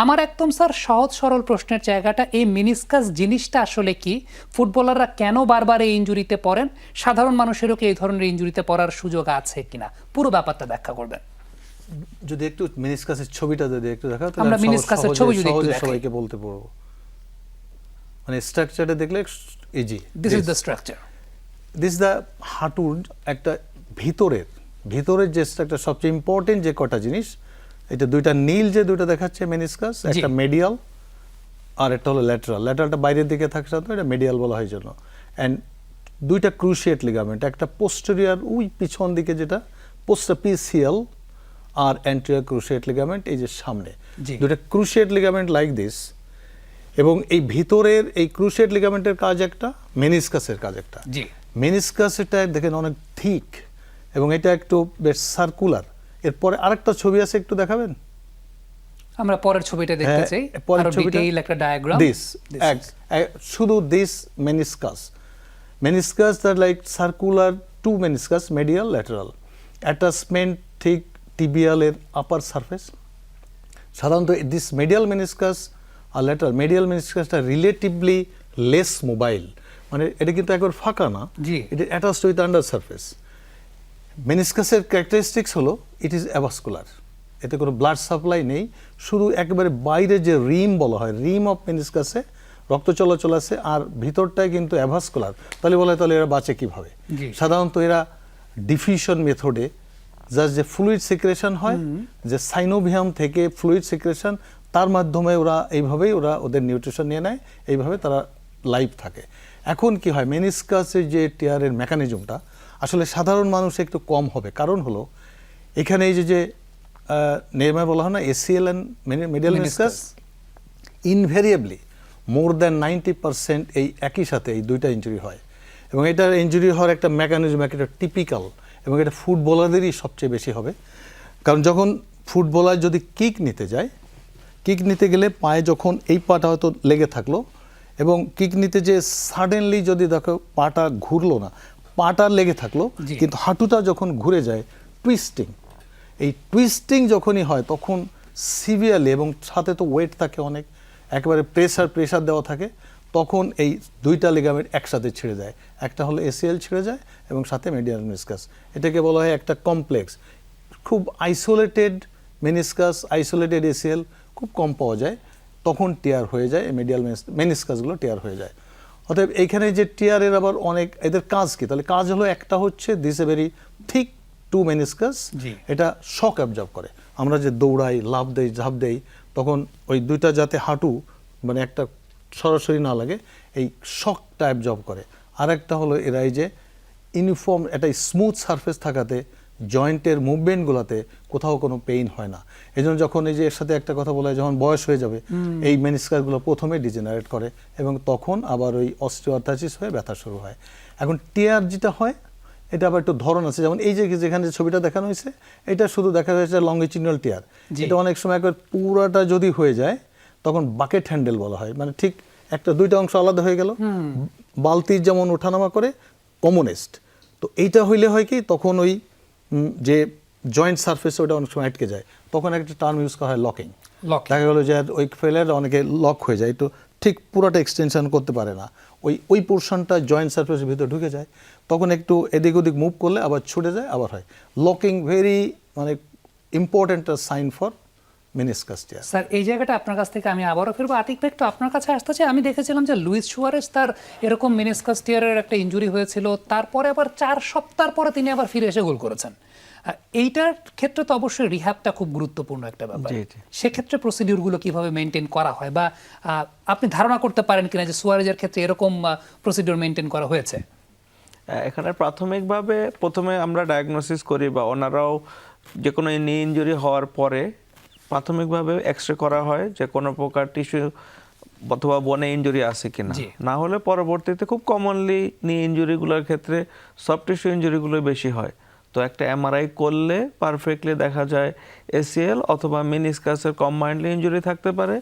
আমার একদম স্যার সহজ সরল প্রশ্নের জায়গাটা, এই মিনিসকাস জিনিসটা আসলে কি? ফুটবলাররা কেন বারবার এই ইনজুরিতে পড়েন? সাধারণ মানুষেরও কি এই ধরনের ইনজুরিতে পড়ার সুযোগ আছে কিনা? পুরো ব্যাপারটা ব্যাখ্যা করবেন। যদি একটু মিনিসকাসের ছবিটা যদি একটু দেখাও তাহলে আমরা মিনিসকাসের ছবি যদি একটু দেখাই। সবাইকে বলতে পারবো। মানে স্ট্রাকচারটা দেখলে easy. This is the structure. This the হাঁটুর একটা ভিতরের যে স্ট্রাকচার, সবচেয়ে ইম্পর্টেন্ট যে কটা জিনিস, এটা দুইটা নীল যে দুইটা দেখাচ্ছে মেনিসকাস, একটা মেডিয়াল আর একটা হলো ল্যাটারাল। ল্যাটারালটা বাইরের দিকে থাকছে তো এটা মেডিয়াল বলা হয় জন্য। অ্যান্ড দুইটা ক্রুশিয়েট লিগামেন্ট, একটা পোস্টেরিয়র ওই পিছন দিকে যেটা পোস্টাপিসিয়াল, আর অ্যান্টেরিয়র ক্রুশিয়েট লিগামেন্ট এই যে সামনে, দুইটা ক্রুশিয়েট লিগামেন্ট লাইক দিস। এবং এই ভিতরের এই ক্রুশিয়েট লিগামেন্টের কাজ একটা, মেনিসকাসের কাজ একটা। মেনিসকাস এটা দেখেন অনেক থিক এবং এটা একটু বেশ সার্কুলার। এরপরে আরেকটা ছবি আছে, একটু দেখাবেন? আমরা পরের ছবিটা দেখতে চাই। পরের ছবিটা একটা ডায়াগ্রাম। শুধু this meniscus that like circular, two meniscus, medial lateral, attachment ঠিক টিবিয়ালের আপার সারফেস। সাধারণত দিস মেডিয়াল মেনিসকাস আর ল্যাটারাল, মেডিয়াল মেনিসকাসটা রিলেটিভলি লেস মোবাইল, মানে এটা কিন্তু একবার ফাঁকা না, এটা অ্যাটাচড উইথ আন্ডার সারফেস। মেনিসকাসের ক্যারেক্টারিস্টিক্স হলো ইট ইজ অ্যাভাস্কুলার, এতে কোনো ব্লাড সাপ্লাই নেই, শুধু একেবারে বাইরে যে রিম বলা হয়, রিম অফ মেনিসকাসে রক্ত চলাচল আছে, আর ভিতরটায় কিন্তু অ্যাভাস্কুলার। তাহলে বলা হয় তাহলে এরা বাঁচে কীভাবে? সাধারণত এরা ডিফিউশন মেথডে জাস্ট যে ফ্লুইড সিক্রেশন হয়, যে সাইনোভিয়াম থেকে ফ্লুইড সিক্রেশন, তার মাধ্যমে ওরা এইভাবেই ওদের নিউট্রিশন নিয়ে নেয়, এইভাবে তারা লাইভ থাকে। এখন কি হয়, মেনিসকাসের যে টিয়ারের মেকানিজমটা আসলে সাধারণ মানুষ একটু কম হবে, কারণ হলো এখানে এই যে নেমে বলা হয় না ACL and medial meniscus, invariably more than 90% এই একই সাথে এই দুইটা ইনজুরি হয়। এবং এটার ইনজুরি হওয়ার একটা মেকানিজম একটা টিপিক্যাল, এবং এটা ফুটবলারদেরই সবচেয়ে বেশি হবে। কারণ যখন ফুটবলার যদি কিক নিতে যায়, কিক নিতে গেলে পায়ে যখন এই পাটা হয়তো লেগে থাকলো, এবং কিক নিতে যে সাডেনলি যদি দেখো পাটা ঘুরলো না, পাটা লেগে থাকলো, কিন্তু হাঁটুটা যখন ঘুরে যায়, টুইস্টিং, এই টুইস্টিং যখনই হয় তখন সিভিয়ারলি, এবং সাথে তো ওয়েট থাকে অনেক, একেবারে প্রেসার দেওয়া থাকে, তখন এই দুইটা লিগামেন্ট একসাথে ছিঁড়ে যায়। একটা হলো এসিএল ছিঁড়ে যায় এবং সাথে মেডিয়াল মেনিসকাস। এটাকে বলা হয় একটা কমপ্লেক্স। খুব আইসোলেটেড মেনিসকাস, আইসোলেটেড এসিএল খুব কম পাওয়া যায়, তখন টিয়ার হয়ে যায়, মেডিয়াল মেনিসকাসগুলো টিয়ার হয়ে যায়। অতএব এইখানে যে টিয়ারের আবার অনেক, এদের কাজ কি? তাহলে কাজ হলো একটা হচ্ছে this a very thick two meniscus, এটা শক অ্যাবজর্ব করে। আমরা যে দৌড়াই, লাফ দেই, ঝাঁপ দেই, তখন ওই দুইটা যাতে হাঁটু মানে একটা সরাসরি না লাগে, এই শকটা অ্যাবজর্ব করে। আর একটা হলো এরা এই যে ইউনিফর্ম একটা স্মুথ সারফেস থাকাতে জয়েন্টের মুভমেন্টগুলোতে কোথাও কোনো পেইন হয় না। এই জন্য যখন এই যে এর সাথে একটা কথা বলা হয়, যখন বয়স হয়ে যাবে এই মেনিসকাসগুলো প্রথমে ডিজেনারেট করে এবং তখন আবার ওই অস্টিওআর্থ্রাইটিস হয়ে ব্যথা শুরু হয়। এখন টিয়ার যেটা হয় এটা আবার একটু ধরন আছে, যেমন এই যে যেখানে ছবিটা দেখানো হয়েছে, এটা শুধু দেখা যাচ্ছে লংগিটিউডাল টিয়ার। এটা অনেক সময় একবার পুরাটা যদি হয়ে যায় তখন বাকেট হ্যান্ডেল বলা হয়, মানে ঠিক একটা দুইটা অংশ আলাদা হয়ে গেল, বালতির যেমন ওঠানামা করে কমনেস্ট। তো এইটা হইলে হয় কি, তখন ওই যে জয়েন্ট সারফেস ওটা অনেক সময় আটকে যায়, তখন একটা টার্ম ইউজ করা হয় লকিং। দেখা গেলো যে ওই ফেলের অনেকে লক হয়ে যায়, তো ঠিক পুরোটা এক্সটেনশন করতে পারে না, ওই পোর্শনটা জয়েন্ট সারফেসের ভিতরে ঢুকে যায়, তখন একটু এদিক ওদিক মুভ করলে আবার ছুটে যায়, আবার হয়। লকিং ভেরি মানে important sign for meniscus tear. Sir এই জায়গাটা আপনার কাছ থেকে আমি আবারও ফিরবো। আতিক ভাই একটু আপনার কাছে আসতে চাই। আমি দেখেছিলাম যে লুইস সুয়ারেজ তার এরকম মেনিসকাস টিয়ারের একটা ইনজুরি হয়েছিল, তারপরে আবার 4 সপ্তাহ পরে তিনি আবার ফিরে এসে গোল করেছেন। এইটার ক্ষেত্রে তো অবশ্যই রিহ্যাবটা খুব গুরুত্বপূর্ণ একটা ব্যাপার। সেক্ষেত্রে প্রসিডিউরগুলো কিভাবে মেনটেন করা হয়, বা আপনি ধারণা করতে পারেন কিনা যে সুয়ারেজের ক্ষেত্রে এরকম প্রসিডিউর মেনটেন করা হয়েছে? এখানে প্রাথমিকভাবে প্রথমে আমরা ডায়াগনোসিস করি, বা ওনারাও যে কোনো নি ইনজুরি হওয়ার পরে প্রাথমিকভাবে এক্সরে করা হয় যে কোনো প্রকার টিস্যু অথবা বোনে ইনজুরি আছে কিনা। না হলে পরবর্তীতে খুব কমনলি নি ইনজুরিগুলোর ক্ষেত্রে সফট টিস্যু ইনজুরিগুলো বেশি হয়। তো একটা এমআরআই করলে পারফেক্টলি দেখা যায় এসিএল অথবা মেনিসকাসের কম্বাইন্ডলি ইনজুরি থাকতে পারে,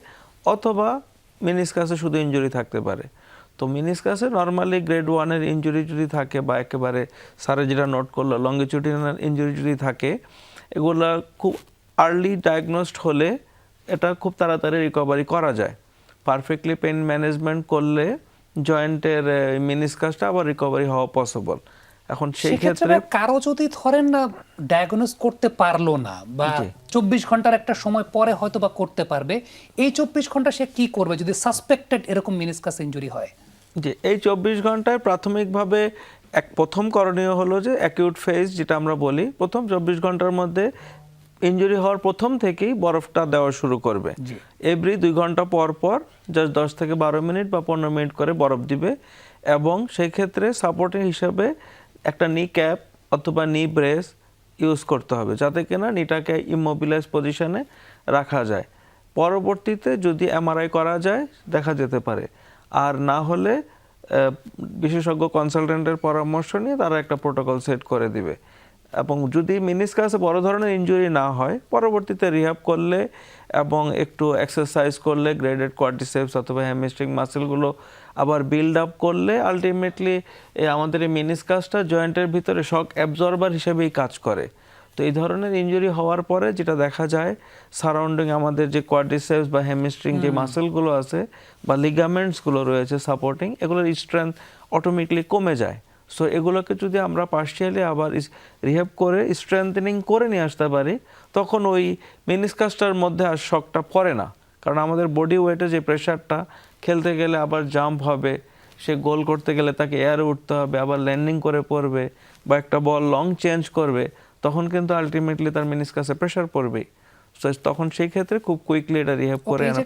অথবা মেনিসকাসে শুধু ইনজুরি থাকতে পারে। তো মেনিসকাসে নর্মালি গ্রেড 1-এর ইনজুরি যদি থাকে, বা একেবারে স্যারে যেটা নোট করলো লংগিটিউডিনাল ইনজুরি যদি থাকে, এগুলো খুব আর্লি ডায়াগনোসড হলে এটা খুব তাড়াতাড়ি রিকভারি করা যায়। পারফেক্টলি পেন ম্যানেজমেন্ট করলে জয়েন্টের মিনিসকাসটা আবার রিকভারি হওয়া পসিবল। এখন সেই সেক্ষেত্রে ক্ষেত্রে কারো যদি ধরেন ডায়াগনোস করতে পারলো না বা 24 ঘন্টার একটা সময় পরে হয়তো বা করতে পারবে, এই 24 ঘন্টা সে কি করবে যদি সাসপেক্টেড এরকম মিনিসকাস ইনজুরি হয়? যে এই 24 ঘন্টায় প্রাথমিকভাবে প্রথম করণীয় হলো যে অ্যাকিউট ফেজ যেটা আমরা বলি, প্রথম 24 ঘন্টার মধ্যে ইনজুরি হওয়ার প্রথম থেকেই বরফটা দেওয়া শুরু করবে। এভরি 2 ঘন্টা পর পর জাস্ট 10 থেকে 12 মিনিট বা 15 মিনিট করে বরফ দিবে, এবং সেই ক্ষেত্রে সাপোর্টিং হিসাবে একটা নি ক্যাপ অথবা নি ব্রেস ইউজ করতে হবে, যাতে কিনা নিটাকে ইমোবিলাইজ পজিশনে রাখা যায়। পরবর্তীতে যদি এমআরআই করা যায় দেখা যেতে পারে, আর না হলে বিশেষজ্ঞ কনসালটেন্টের পরামর্শ নিয়ে তারা একটা প্রোটোকল সেট করে দিবে। এবং যদি মিনিসকাসে বড় ধরনের ইনজুরি না হয়, পরবর্তীতে রিহ্যাব করলে এবং একটু এক্সারসাইজ করলে গ্রেডেড কোয়াড্রিসেপস অথবা হ্যামস্ট্রিং মাসেলগুলো আবার বিল্ড আপ করলে আলটিমেটলি আমাদের এই মিনিসকাসটা জয়েন্টের ভিতরে শক অ্যাবজর্বার হিসেবেই কাজ করে। তো এই ধরনের ইনজুরি হওয়ার পরে যেটা দেখা যায়, সারাউন্ডিং আমাদের যে কোয়াড্রিসেপস বা হ্যামস্ট্রিং যে মাসেলগুলো আছে বা লিগামেন্টসগুলো রয়েছে সাপোর্টিং, এগুলোর স্ট্রেংথ অটোমেটিকলি কমে যায়। সো এগুলোকে যদি আমরা পার্শিয়ালি আবার রিহ্যাব করে স্ট্রেংথেনিং করে নিয়ে আসতে পারি, তখন ওই মিনিসকাসটার মধ্যে আর শকটা পড়ে না। কারণ আমাদের বডি ওয়েটে যে প্রেশারটা, খেলতে গেলে আবার জাম্প হবে, সে গোল করতে গেলে তাকে এয়ারে উঠতে হবে, আবার ল্যান্ডিং করে পড়বে বা একটা বল লং চেঞ্জ করবে, তখন কিন্তু আলটিমেটলি তার মিনিসকাসে প্রেশার পড়বেই। তখন সেই ক্ষেত্রে খুব কুইকলি এটা রিহ্যাব করে আনা